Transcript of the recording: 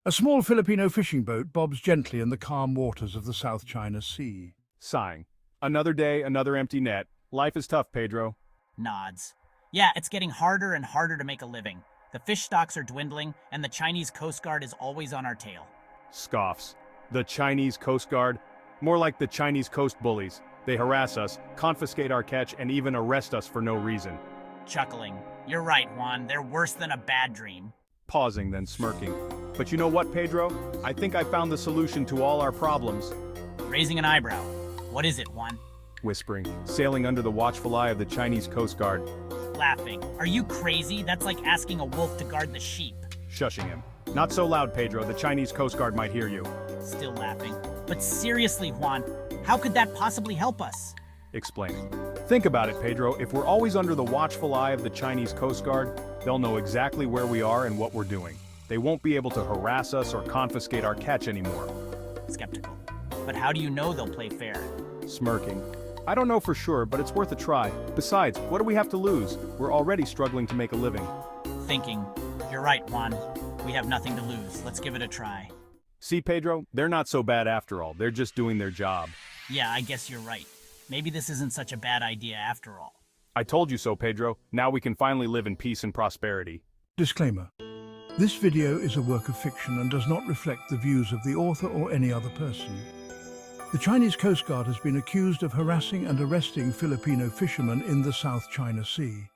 A small Filipino fishing boat bobs gently in the calm waters of the South China Sea. Sighing. Another day, another empty net. Life is tough, Pedro. Nods. Yeah, it's getting harder and harder to make a living. The fish stocks are dwindling, and the Chinese Coast Guard is always on our tail. Scoffs. The Chinese Coast Guard? More like the Chinese Coast Bullies. They harass us, confiscate our catch, and even arrest us for no reason. Chuckling. You're right, Juan. They're worse than a bad dream. Pausing, then smirking. But you know what, Pedro? I think I found the solution to all our problems. Raising an eyebrow. What is it, Juan? Whispering, sailing under the watchful eye of the Chinese Coast Guard. Laughing. Are you crazy? That's like asking a wolf to guard the sheep. Shushing him. Not so loud, Pedro. The Chinese Coast Guard might hear you. Still laughing. But seriously, Juan, how could that possibly help us? Explaining. Think about it, Pedro. If we're always under the watchful eye of the Chinese Coast Guard, they'll know exactly where we are and what we're doing. They won't be able to harass us or confiscate our catch anymore. Skeptical. But how do you know they'll play fair? Smirking. I don't know for sure, but it's worth a try. Besides, what do we have to lose? We're already struggling to make a living. Thinking. You're right, Juan. We have nothing to lose. Let's give it a try. See, Pedro, they're not so bad after all. They're just doing their job. Yeah, I guess you're right. Maybe this isn't such a bad idea after all. I told you so, Pedro. Now we can finally live in peace and prosperity. Disclaimer. This video is a work of fiction and does not reflect the views of the author or any other person. The Chinese Coast Guard has been accused of harassing and arresting Filipino fishermen in the South China Sea.